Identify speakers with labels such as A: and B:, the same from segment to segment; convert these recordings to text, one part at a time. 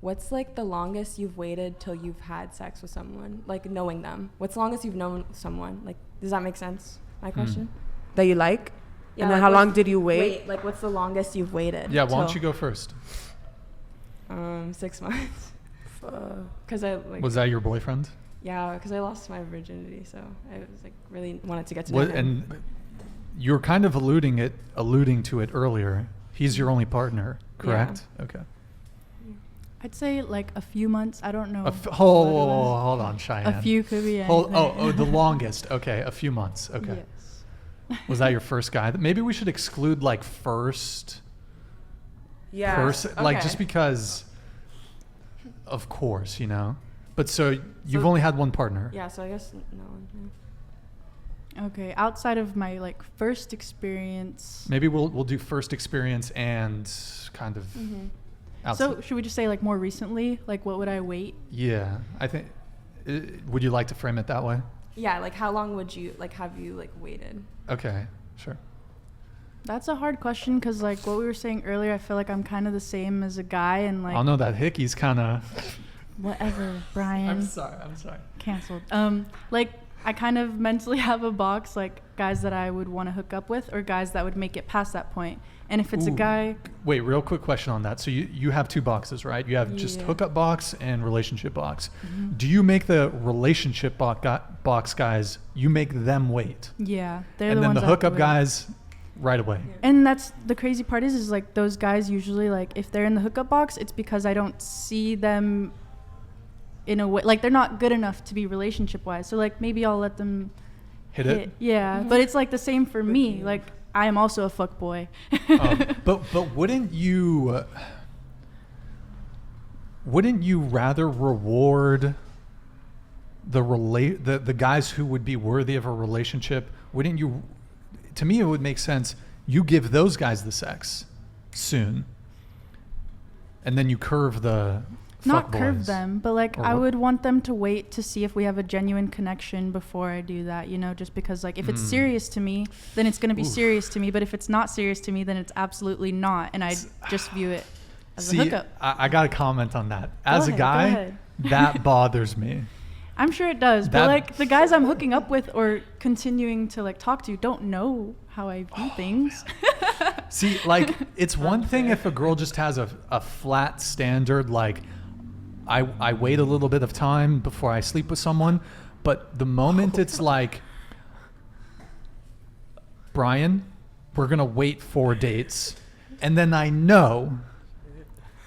A: what's like the longest you've waited till you've had sex with someone, like knowing them? What's the longest you've known someone? Like, does that make sense? My question.
B: That you like?
A: Yeah.
B: And then
A: like,
B: how long did you wait?
A: Like, what's the longest you've waited?
C: Yeah. Why don't you go first?
A: 6 months. Because I like.
C: Was that your boyfriend?
A: Yeah, because I lost my virginity, so I was like really wanted to get to know him.
C: And you were kind of alluding to it earlier. He's your only partner, correct? Yeah. Okay.
D: I'd say like a few months. I don't know.
C: Hold on, Cheyenne.
D: A few could be anything.
C: The longest. Okay, a few months. Okay.
D: Yes.
C: Was that your first guy? Maybe we should exclude like first.
B: Yeah.
C: Like just because, of course, you know. But so you've only had one partner.
A: Yeah, so I guess no one. Yeah.
D: Okay, outside of my like first experience.
C: Maybe we'll do first experience and kind of.
A: Mm-hmm.
D: So should we just say like more recently? Like what would I wait?
C: Yeah, I think. Would you like to frame it that way?
A: Yeah, like how long would you like have you like waited?
C: Okay, sure.
D: That's a hard question because like what we were saying earlier, I feel like I'm kind of the same as a guy and like.
C: I know that hickey's kind of.
D: Whatever, Brian.
C: I'm sorry.
D: Canceled. Like I kind of mentally have a box like guys that I would want to hook up with or guys that would make it past that point. And if it's a guy.
C: Wait, real quick question on that. So you have two boxes, right? You have just hookup box and relationship box. Mm-hmm. Do you make the relationship box guys, you make them wait?
D: Yeah. They're
C: and
D: the
C: then
D: ones
C: the hookup guys right away.
D: Yeah. And that's the crazy part is like those guys usually like if they're in the hookup box, it's because I don't see them in a way like they're not good enough to be relationship wise. So like maybe I'll let them
C: hit it.
D: Yeah. Mm-hmm. But it's like the same for me. Like I am also a fuck boy.
C: But wouldn't you rather reward the guys who would be worthy of a relationship? Wouldn't you? To me, it would make sense. You give those guys the sex soon, and then you curve the.
D: Not curve them, but like I would want them to wait to see if we have a genuine connection before I do that, you know, just because like if it's serious to me, then it's going to be serious to me. But if it's not serious to me, then it's absolutely not. And I just view it as a hookup.
C: I got to comment on that. As a guy, that bothers me.
D: I'm sure it does. But like the guys I'm hooking up with or continuing to like talk to don't know how I view things.
C: See, like it's one thing if a girl just has a flat standard, like I wait a little bit of time before I sleep with someone, but the moment it's like, Brian, we're going to wait 4 dates, and then I know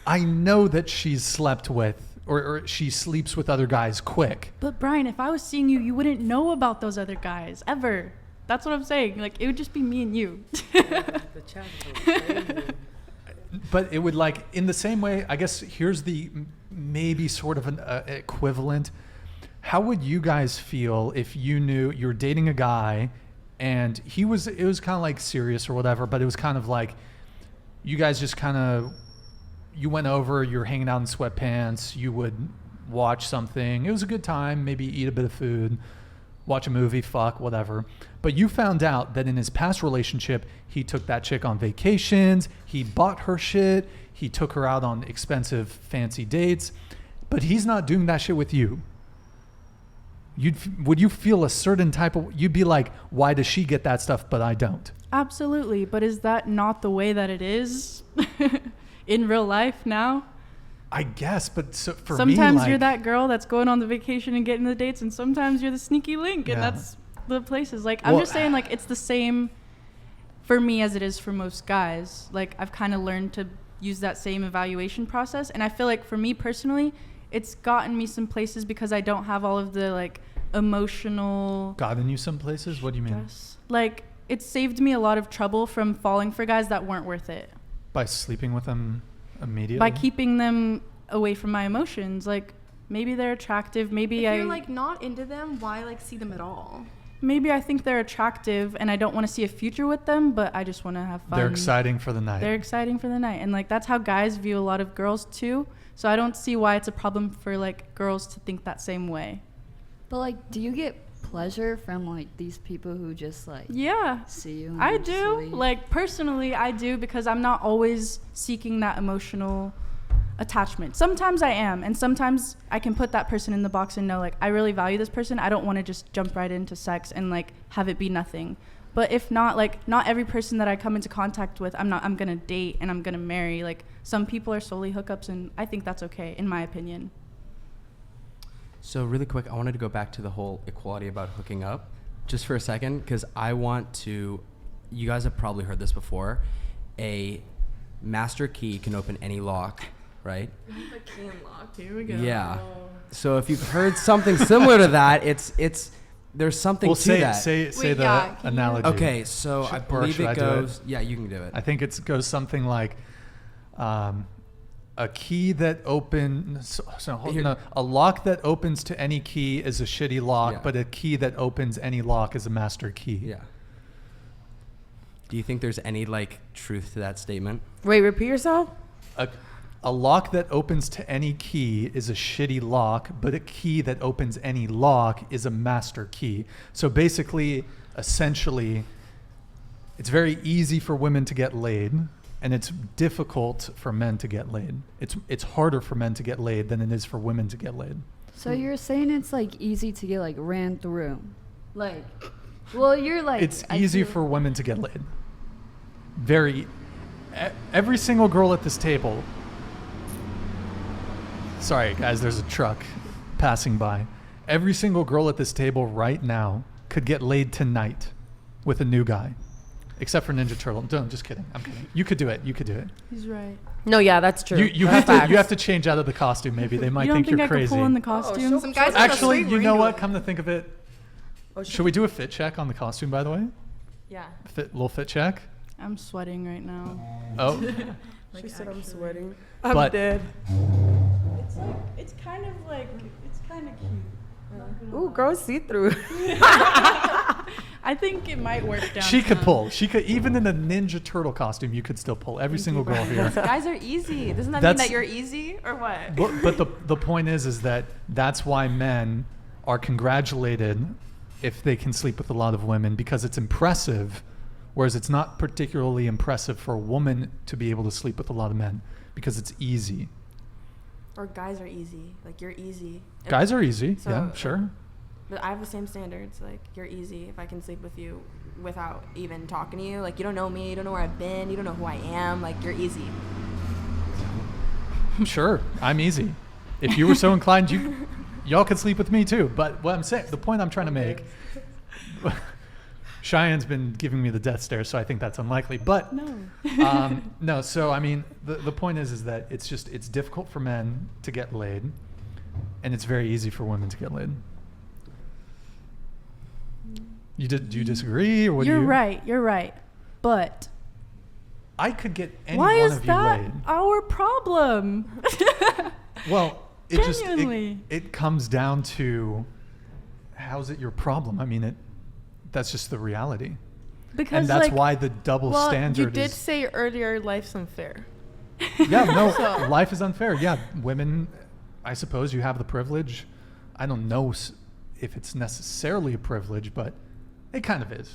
C: that she's slept with or she sleeps with other guys quick.
D: But Brian, if I was seeing you, you wouldn't know about those other guys, ever. That's what I'm saying. Like, it would just be me and you.
B: The chat is crazy.
C: But it would like, in the same way, I guess here's the maybe sort of an equivalent. How would you guys feel if you knew you were dating a guy and it was kind of like serious or whatever, but it was kind of like you guys just kind of, you went over, you're hanging out in sweatpants, you would watch something. It was a good time, maybe eat a bit of food, watch a movie, fuck, whatever. But you found out that in his past relationship, he took that chick on vacations, he bought her shit, he took her out on expensive, fancy dates, but he's not doing that shit with you. Would you feel a certain type of, you'd be like, why does she get that stuff, but I don't?
D: Absolutely, but is that not the way that it is in real life now?
C: I guess, but so for
D: sometimes
C: me, like,
D: you're that girl that's going on the vacation and getting the dates, and sometimes you're the sneaky link, and that's the places. Like, I'm just saying, like, it's the same for me as it is for most guys. Like, I've kind of learned to use that same evaluation process, and I feel like for me personally, it's gotten me some places because I don't have all of the, like, emotional...
C: Gotten you some places? What do you mean?
D: Like, it saved me a lot of trouble from falling for guys that weren't worth it.
C: By sleeping with them immediately?
D: By keeping them away from my emotions. Like, maybe they're attractive, maybe
E: if you're like not into them, why like see them at all?
D: Maybe I think they're attractive and I don't want to see a future with them, but I just want to have fun.
C: They're exciting for the night.
D: And like that's how guys view a lot of girls too. So I don't see why it's a problem for like girls to think that same way.
F: But like, do you get pleasure from like these people who just like see you?
D: I do. Like personally I do, because I'm not always seeking that emotional attachment. Sometimes I am, and sometimes I can put that person in the box and know, like, I really value this person. I don't want to just jump right into sex and, like, have it be nothing. But if not, like, not every person that I come into contact with, I'm going to date and I'm going to marry. Like, some people are solely hookups, and I think that's okay, in my opinion.
G: So really quick, I wanted to go back to the whole equality about hooking up just for a second, because I want to, you guys have probably heard this before, a master key can open any lock, right?
A: The key and lock.
D: Here we go.
G: Yeah. So if you've heard something similar to that, it's there's something
C: Well,
G: to
C: say
G: that.
C: say
E: Wait,
C: the
E: yeah, can you-
C: analogy.
G: Okay, so I believe
C: should I
G: it
C: do it?
G: goes. Yeah, you can do it.
C: I think it goes something like a key that opens. A lock that opens to any key is a shitty lock,
G: Yeah.
C: but a key that opens any lock is a master key.
G: Yeah. Do you think there's any like truth to that statement?
B: Wait, repeat yourself.
C: A lock that opens to any key is a shitty lock, but a key that opens any lock is a master key. So basically, essentially, it's very easy for women to get laid, and it's difficult for men to get laid. It's harder for men to get laid than it is for women to get laid.
F: So you're saying it's like easy to get like ran through, like, well, you're like.
C: It's
F: I
C: easy
F: feel-
C: for women to get laid. Every single girl at this table. Sorry, guys, there's a truck passing by. Every single girl at this table right now could get laid tonight with a new guy, except for Ninja Turtle. No, I'm just kidding. I'm kidding. You could do it. You could do it.
D: He's right.
B: No, yeah, that's true.
C: You have to change out of the costume. Maybe they might
D: You don't
C: think
D: think
C: you're
D: I
C: crazy.
D: could pull in the costume?
B: show-
E: Some guys on the
C: Actually,
E: street
C: you know
E: redo
C: what?
E: it.
C: Come to think of it, should we do a fit check on the costume? By the way,
A: Yeah.
C: little fit check.
D: I'm sweating right now.
C: Oh,
B: She said I'm sweating.
C: But-
B: I'm dead.
D: It's like, it's kind of cute.
B: Ooh, girl, see through.
D: I think it might work down.
C: she could pull. She could, even in a Ninja Turtle costume, you could still pull. Every single girl here.
A: Guys are easy. Doesn't that mean
C: That's-
A: that you're easy or what?
C: But the point is that that's why men are congratulated if they can sleep with a lot of women, because it's impressive, whereas it's not particularly impressive for a woman to be able to sleep with a lot of men because it's easy.
A: Or guys are easy. Like, you're easy.
C: Guys are easy,
A: So,
C: yeah, sure.
A: But I have the same standards. Like, you're easy if I can sleep with you without even talking to you. Like, you don't know me. You don't know where I've been. You don't know who I am. Like, you're easy.
C: Sure, I'm easy. If you were so inclined, y'all could sleep with me too. But what I'm saying, the point I'm trying to make, Cheyenne's been giving me the death stare, so I think that's unlikely. But
D: No.
C: no, so I mean, the point is that it's difficult for men to get laid, and it's very easy for women to get laid. Do you disagree, or what do you?
D: You're right. But
C: I could get any
D: why
C: one
D: is
C: of
D: that
C: you laid.
D: our problem?
C: Well,
D: Genuinely.
C: it comes down to how's it your problem? I mean, that's just the reality.
D: Because
C: And that's
D: like,
C: why the double
E: Well,
C: standard
E: you did
C: is.
E: say earlier life's unfair.
C: Yeah, no,
E: So-
C: life is unfair. Yeah, women, I suppose you have the privilege. I don't know if it's necessarily a privilege, but it kind of is.